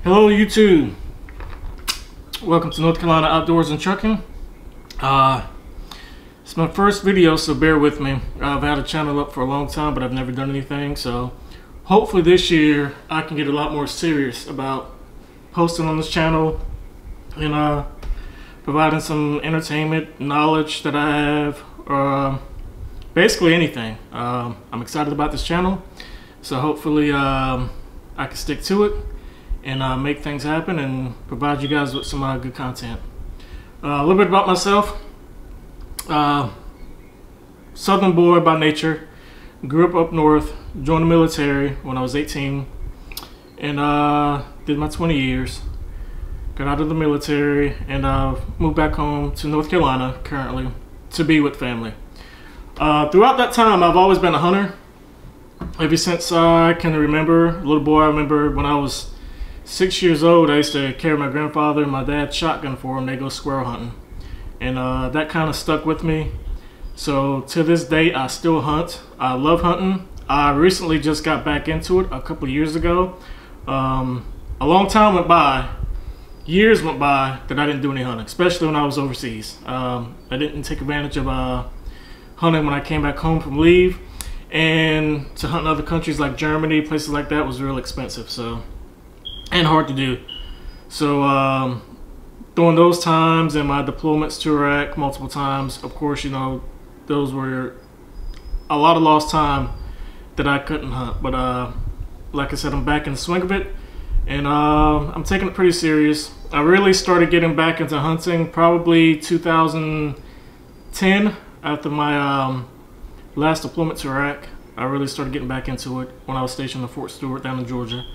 Hello YouTube, welcome to North Carolina Outdoors and Trucking. It's my first video, so bear with me. I've had a channel up for a long time, but I've never done anything, so hopefully this year I can get a lot more serious about posting on this channel and providing some entertainment, knowledge that I have, basically anything. I'm excited about this channel, so hopefully I can stick to it and make things happen and provide you guys with some good content. A little bit about myself. Southern boy by nature. Grew up north, joined the military when I was 18, and did my 20 years. Got out of the military and moved back home to North Carolina currently to be with family. Throughout that time, I've always been a hunter. Ever since I can remember, little boy, I remember when I was 6 years old, I used to carry my grandfather and my dad's shotgun for him. They go squirrel hunting, and that kind of stuck with me. So to this day, I still hunt. I love hunting. I recently just got back into it a couple of years ago. A long time went by, years went by that I didn't do any hunting, especially when I was overseas. I didn't take advantage of hunting when I came back home from leave, and to hunt in other countries like Germany, places like that, was real expensive. So. And hard to do. So during those times and my deployments to Iraq multiple times, of course, you know, those were a lot of lost time that I couldn't hunt. But like I said, I'm back in the swing of it, and I'm taking it pretty serious. I really started getting back into hunting probably 2010 after my last deployment to Iraq. I really started getting back into it when I was stationed at Fort Stewart down in Georgia.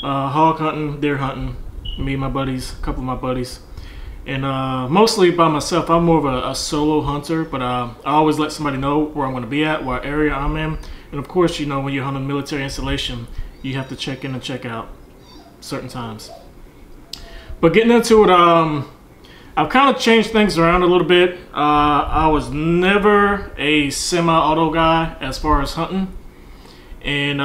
Hog hunting, deer hunting, me and my buddies, a couple of my buddies, and mostly by myself. I'm more of a solo hunter, but I always let somebody know where I'm going to be at, what area I'm in, and of course, you know, when you're hunting military installation, you have to check in and check out certain times. But getting into it, I've kind of changed things around a little bit. I was never a semi-auto guy as far as hunting. And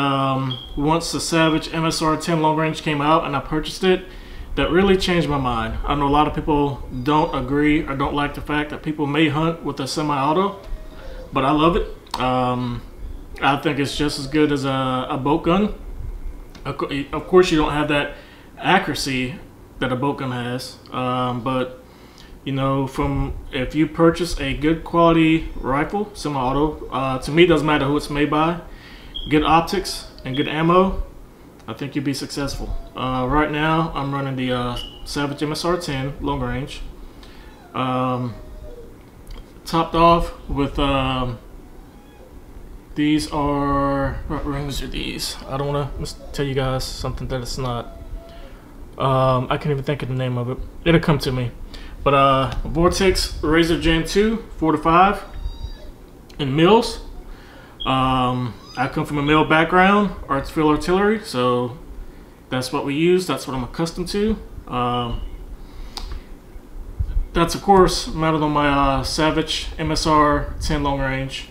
once the Savage MSR 10 long range came out and I purchased it, that really changed my mind. I know a lot of people don't agree or don't like the fact that people may hunt with a semi-auto, but I love it. I think it's just as good as a boat gun. Of course, you don't have that accuracy that a boat gun has, but you know, if you purchase a good quality rifle, semi-auto, to me it doesn't matter who it's made by. Good optics and good ammo, I think you'll be successful. Right now, I'm running the Savage MSR 10 long range, topped off with these are, what rings are these? I don't want to tell you guys something that it's not. I can't even think of the name of it. It'll come to me. But Vortex Razor Gen 2 4-5 in mils. I come from a mill background, arts field artillery, so that's what we use. That's what I'm accustomed to. That's of course mounted on my Savage MSR 10 long range.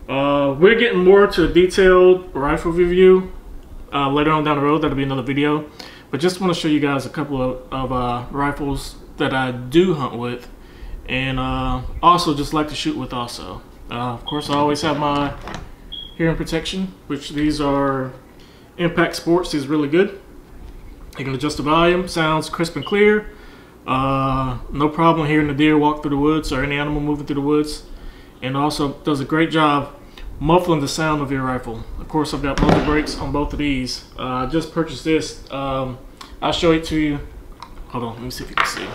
We're getting more to a detailed rifle review later on down the road. That'll be another video. But just want to show you guys a couple of rifles that I do hunt with, and also just like to shoot with also. Of course, I always have my hearing protection, which these are Impact Sports. These are really good. You can adjust the volume, sounds crisp and clear. No problem hearing the deer walk through the woods or any animal moving through the woods. And also does a great job muffling the sound of your rifle. Of course, I've got muzzle brakes on both of these. I just purchased this. I'll show it to you. Hold on, let me see if you can see.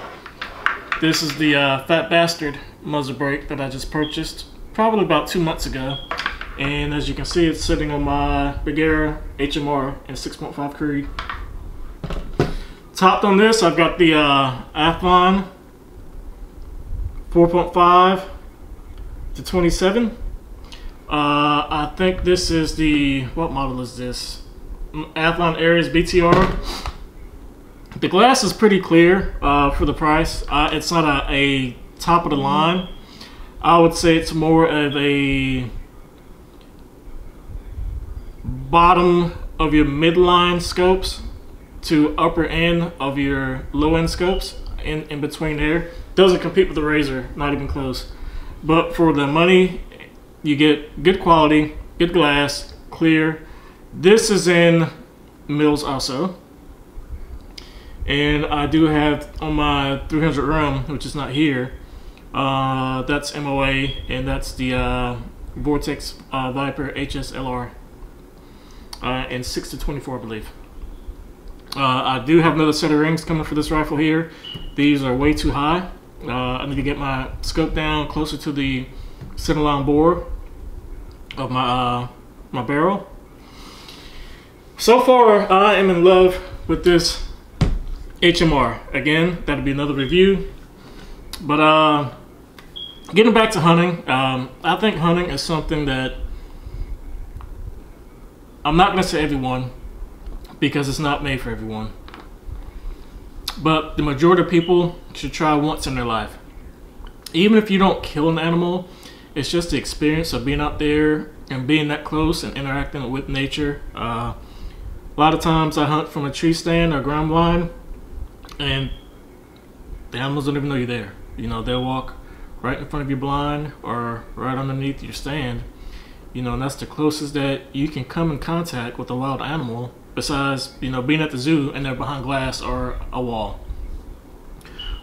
This is the Fat Bastard muzzle brake that I just purchased probably about 2 months ago. And as you can see, it's sitting on my Bergara HMR in 6.5 Creed. Topped on this, I've got the Athlon 4.5 to 27. I think this is the, what model is this? Athlon Ares BTR. The glass is pretty clear for the price. It's not a top of the line. I would say it's more of a bottom of your midline scopes. to upper end of your low end scopes in between there. Doesn't compete with the Razor, not even close. But for the money, you get good quality, good glass, clear. This is in mils also. And I do have on my 300 rum, which is not here, that's MOA, and that's the Vortex Viper HSLR in 6-24, I believe. I do have another set of rings coming for this rifle here. These are way too high. I need to get my scope down closer to the centerline bore of my my barrel. So far, I am in love with this HMR. Again, that'll be another review. But getting back to hunting, I think hunting is something that I'm not going to say everyone, because it's not made for everyone. But the majority of people should try once in their life. Even if you don't kill an animal, it's just the experience of being out there and being that close and interacting with nature. A lot of times I hunt from a tree stand or ground blind, and the animals don't even know you're there. You know, they'll walk right in front of your blind or right underneath your stand. You know, and that's the closest that you can come in contact with a wild animal, besides, you know, being at the zoo and they're behind glass or a wall.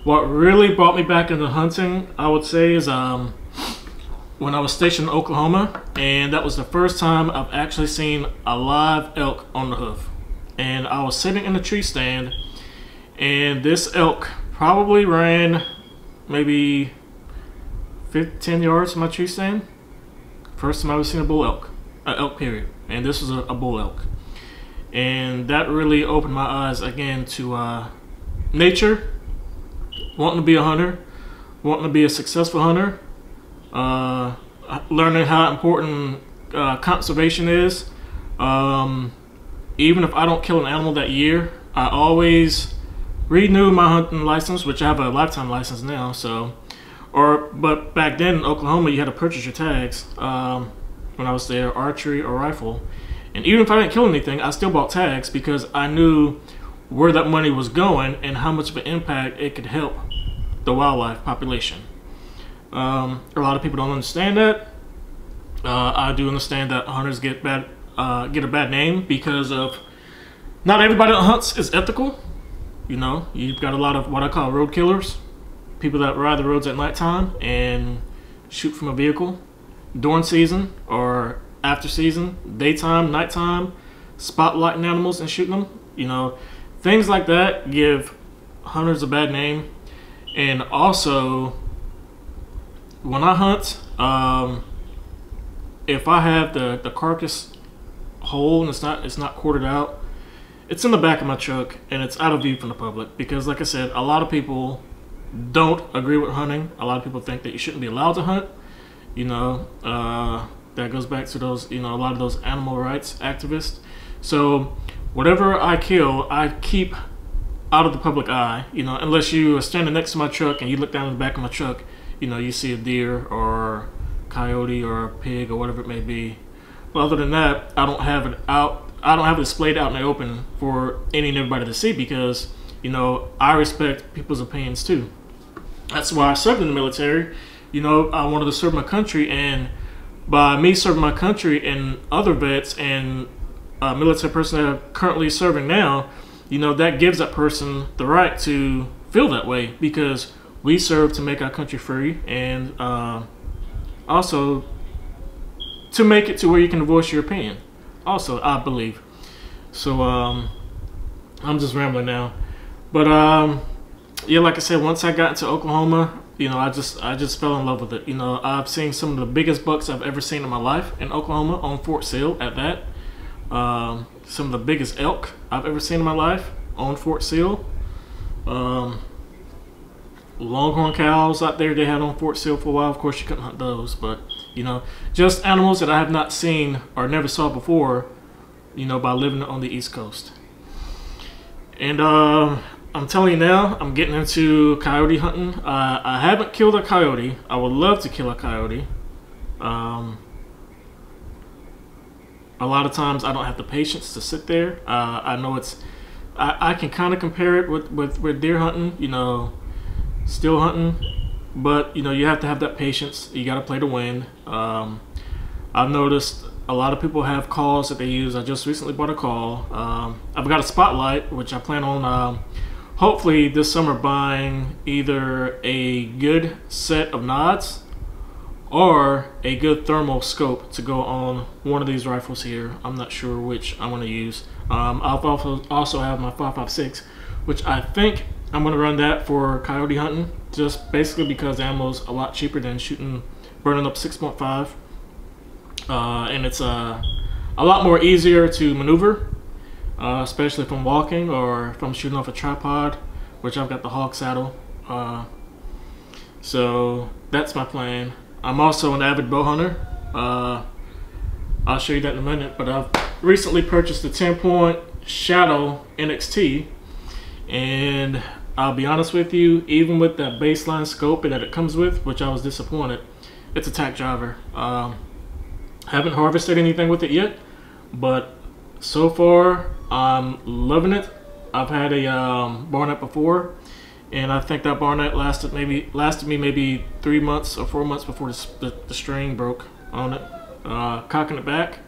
What really brought me back into hunting, I would say, is when I was stationed in Oklahoma, and that was the first time I've actually seen a live elk on the hoof. And I was sitting in a tree stand, and this elk probably ran maybe 10 yards from my tree stand. First time I've ever seen a bull elk, elk period, and this was a bull elk. And that really opened my eyes again to nature, wanting to be a hunter, wanting to be a successful hunter, learning how important conservation is. Even if I don't kill an animal that year, I always renew my hunting license, which I have a lifetime license now. So, but back then in Oklahoma, you had to purchase your tags when I was there, archery or rifle. And even if I didn't kill anything, I still bought tags because I knew where that money was going and how much of an impact it could help the wildlife population. A lot of people don't understand that. I do understand that hunters get a bad name because of not everybody that hunts is ethical. You know, you've got a lot of what I call road killers, people that ride the roads at nighttime and shoot from a vehicle during season or after season, daytime, nighttime, spotlighting animals and shooting them. You know, things like that give hunters a bad name. And also, when I hunt, if I have the carcass whole and it's not quartered out, it's in the back of my truck and it's out of view from the public. Because like I said, a lot of people don't agree with hunting. A lot of people think that you shouldn't be allowed to hunt. You know, that goes back to those, you know, a lot of those animal rights activists. So whatever I kill, I keep out of the public eye, you know, unless you are standing next to my truck and you look down in the back of my truck, you know, you see a deer or coyote or a pig or whatever it may be. But other than that, I don't have it out. I don't have it displayed out in the open for any and everybody to see because, you know, I respect people's opinions too. That's why I served in the military. You know, I wanted to serve my country, and by me serving my country and other vets and military personnel that are currently serving now, you know, that gives that person the right to feel that way because we serve to make our country free and also to make it to where you can voice your opinion. Also, I believe. So I'm just rambling now, but yeah, like I said, once I got into Oklahoma, you know, I just fell in love with it. You know, I've seen some of the biggest bucks I've ever seen in my life in Oklahoma on Fort Sill at that. Some of the biggest elk I've ever seen in my life on Fort Sill. Longhorn cows out there they had on Fort Sill for a while. Of course, you couldn't hunt those, but you know, just animals that I have not seen or never saw before, you know, by living on the East Coast. And I'm telling you now, I'm getting into coyote hunting. I haven't killed a coyote. I would love to kill a coyote. A lot of times I don't have the patience to sit there. I know it's I can kind of compare it with deer hunting, you know, still hunting, but you know, you have to have that patience. You got to play to win. I've noticed a lot of people have calls that they use. I just recently bought a call. I've got a Spotlight, which I plan on hopefully this summer buying either a good set of nods or a good thermal scope to go on one of these rifles here. I'm not sure which I'm going to use. I'll also have my 5.56, which I think I'm going to run that for coyote hunting, just basically because ammo's a lot cheaper than burning up 6.5, and it's a lot more easier to maneuver, especially if I'm walking or if I'm shooting off a tripod, which I've got the Hawk saddle. So that's my plan. I'm also an avid bow hunter. I'll show you that in a minute, but I've recently purchased a 10-point Shadow NXT, and I'll be honest with you, even with that baseline scope that it comes with, which I was disappointed, it's a tack driver. Haven't harvested anything with it yet, but so far I'm loving it. I've had a Barnett before, and I think that Barnett lasted me maybe 3 months or 4 months before the string broke on it. Cocking it back,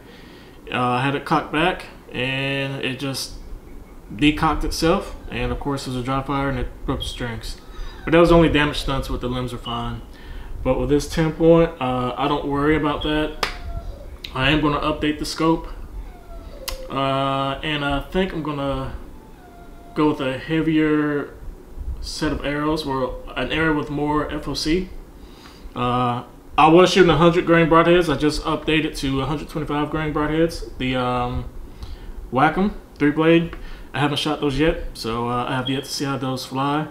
I had it cocked back, and it just decocked itself, and of course it was a dry fire and it broke the strings. But that was only damage done to it. The limbs are fine. But with this 10-point, I don't worry about that. I am going to update the scope, and I think I'm going to go with a heavier set of arrows, or an arrow with more FOC. I was shooting 100 grain broadheads. I just updated to 125 grain broadheads. The Wacom 3-blade. I haven't shot those yet, so I have yet to see how those fly.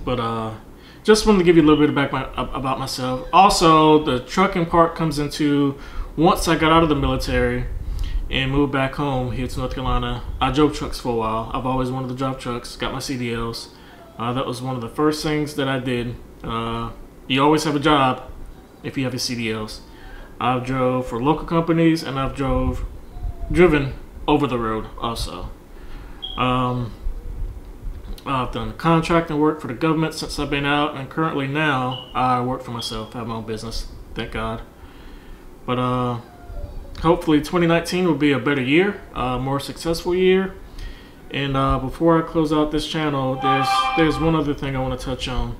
But just wanted to give you a little bit about myself. Also, the trucking part comes into once I got out of the military and moved back home here to North Carolina. I drove trucks for a while. I've always wanted to drive trucks. Got my CDLs. That was one of the first things that I did. You always have a job if you have your CDLs. I've drove for local companies, and I've driven over the road also. I've done contracting work for the government since I've been out, and currently now I work for myself. I have my own business, thank God. But hopefully 2019 will be a better year, more successful year. And before I close out this channel, there's one other thing I want to touch on.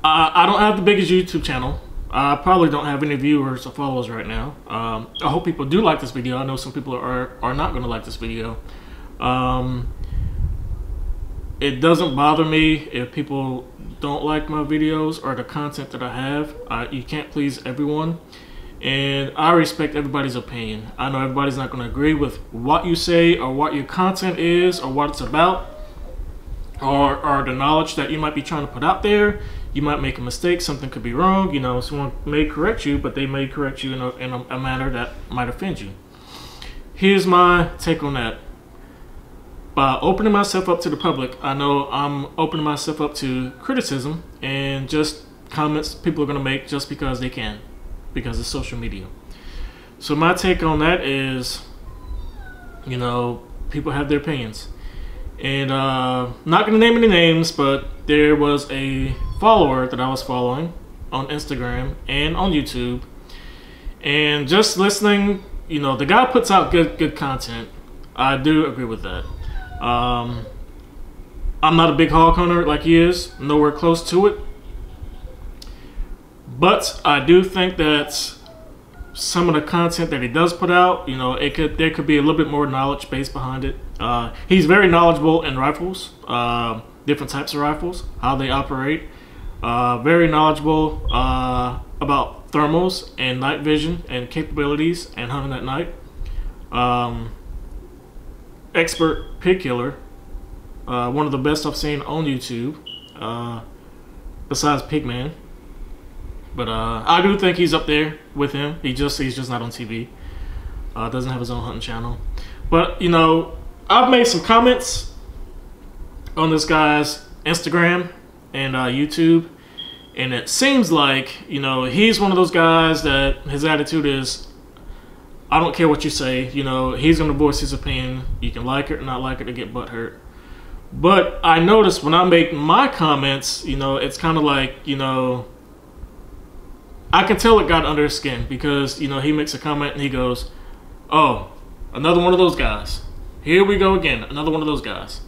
I don't have the biggest YouTube channel. I probably don't have any viewers or followers right now. I hope people do like this video. I know some people are not going to like this video. It doesn't bother me if people don't like my videos or the content that I have. You can't please everyone, and I respect everybody's opinion. I know everybody's not going to agree with what you say or what your content is or what it's about, or the knowledge that you might be trying to put out there. You might make a mistake, something could be wrong, you know, someone may correct you, but they may correct you in a manner that might offend you. Here's my take on that. By opening myself up to the public, I know I'm opening myself up to criticism and just comments people are going to make just because they can, because it's social media. So my take on that is, you know, people have their opinions. And not going to name any names, but there was a follower that I was following on Instagram and on YouTube, and just listening, you know, the guy puts out good content. I do agree with that. I'm not a big hog hunter like he is, nowhere close to it, but I do think that some of the content that he does put out, you know, there could be a little bit more knowledge base behind it. He's very knowledgeable in rifles, different types of rifles, how they operate. Very knowledgeable about thermals and night vision and capabilities and hunting at night. Expert pig killer, one of the best I've seen on YouTube, besides Pigman. But I do think he's up there with him. He's just not on TV. Doesn't have his own hunting channel. But you know, I've made some comments on this guy's Instagram and YouTube, and it seems like, you know, he's one of those guys that his attitude is, I don't care what you say. You know, he's gonna voice his opinion. You can like it or not like it or get butthurt. But I noticed when I make my comments, you know, it's kind of like, you know, I can tell it got under his skin because, you know, he makes a comment and he goes, "Oh, another one of those guys. Here we go again, another one of those guys."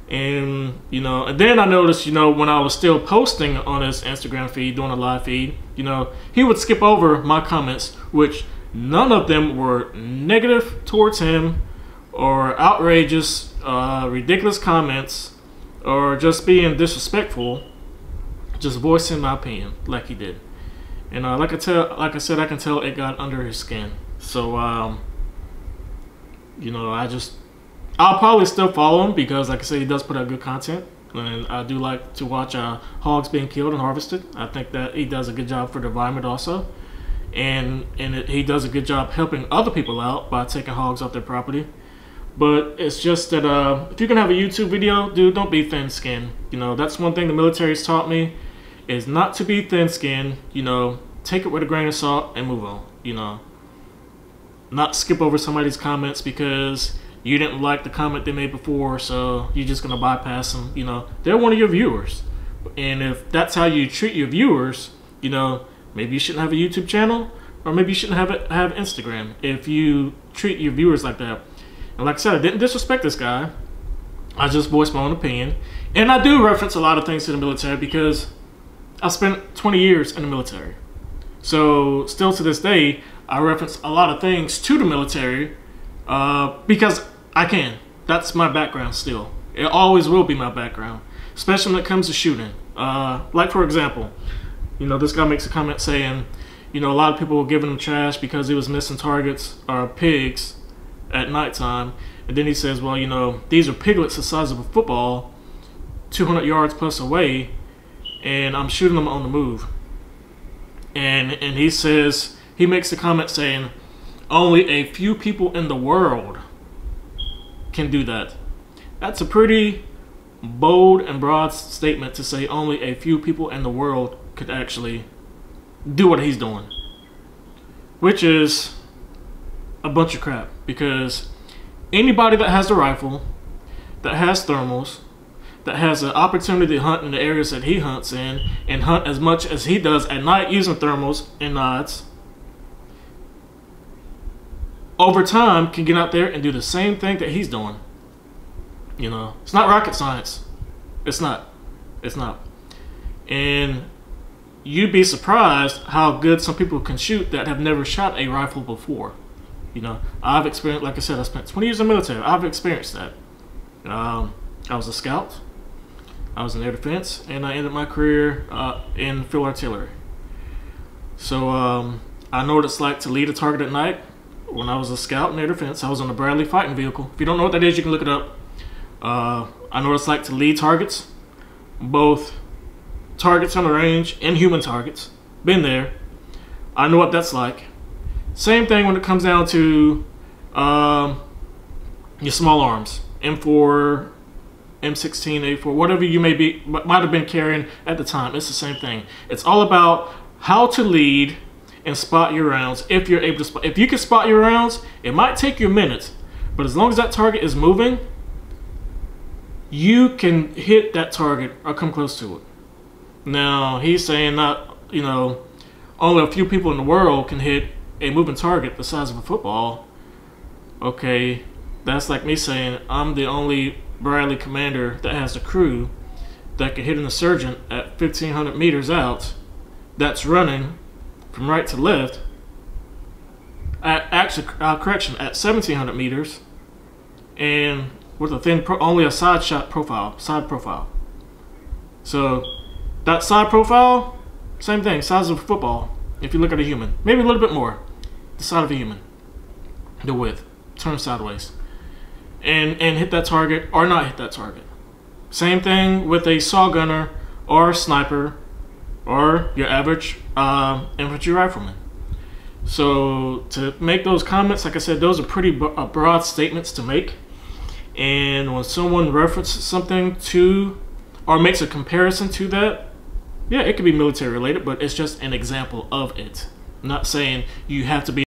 And, you know, and then I noticed, you know, when I was still posting on his Instagram feed, doing a live feed, you know, he would skip over my comments, which none of them were negative towards him or outrageous, ridiculous comments or just being disrespectful, just voicing my opinion like he did. And like I said, I can tell it got under his skin. So, you know, I'll probably still follow him because, like I said, he does put out good content. And I do like to watch hogs being killed and harvested. I think that he does a good job for the environment also. And he does a good job helping other people out by taking hogs off their property. But it's just that if you can have a YouTube video, dude, don't be thin-skinned. You know, that's one thing the military's taught me, is not to be thin-skinned. You know, take it with a grain of salt and move on. You know, not skip over somebody's comments because you didn't like the comment they made before, so you're just gonna bypass them. You know, they're one of your viewers, and if that's how you treat your viewers, you know, maybe you shouldn't have a YouTube channel, or maybe you shouldn't have Instagram if you treat your viewers like that. And like I said, I didn't disrespect this guy. I just voiced my own opinion, and I do reference a lot of things to the military because I spent 20 years in the military. So still to this day, I reference a lot of things to the military because I can. That's my background still. It always will be my background, especially when it comes to shooting. Like for example, you know, this guy makes a comment saying, you know, a lot of people were giving him trash because he was missing targets or pigs at nighttime. And then he says, well, you know, these are piglets the size of a football, 200 yards plus away, and I'm shooting them on the move. And he says, he makes a comment saying, only a few people in the world can do that. That's a pretty bold and broad statement to say only a few people in the world could actually do what he's doing, which is a bunch of crap, because anybody that has the rifle, that has thermals, that has an opportunity to hunt in the areas that he hunts in and hunt as much as he does at night using thermals and nods, over time can get out there and do the same thing that he's doing. You know, it's not rocket science. It's not. It's not. And you'd be surprised how good some people can shoot that have never shot a rifle before. You know, I've experienced, like I said, I spent 20 years in the military. I've experienced that. I was a scout. I was in air defense, and I ended my career in field artillery. So I know what it's like to lead a target at night. When I was a scout in air defense, I was on a Bradley fighting vehicle. If you don't know what that is, you can look it up. I know what it's like to lead targets, both targets on the range and human targets. Been there. I know what that's like. Same thing when it comes down to your small arms, M4, M16, A4, whatever you might have been carrying at the time. It's the same thing. It's all about how to lead and spot your rounds. If you're able to spot, if you can spot your rounds, it might take you a minute, but as long as that target is moving, you can hit that target or come close to it. Now he's saying not, you know, only a few people in the world can hit a moving target the size of a football. Okay, that's like me saying I'm the only Bradley commander that has a crew that can hit an insurgent at 1,500 meters out that's running from right to left at correction, at 1,700 meters, and with a thin only a side profile. So that side profile, same thing, size of a football. If you look at a human, maybe a little bit more, the side of a human, the width, turn sideways, and hit that target or not hit that target. Same thing with a saw gunner or sniper or your average infantry rifleman. So to make those comments, like I said, those are pretty broad statements to make. And when someone references something to or makes a comparison to that, yeah, it could be military related, but it's just an example of it. I'm not saying you have to be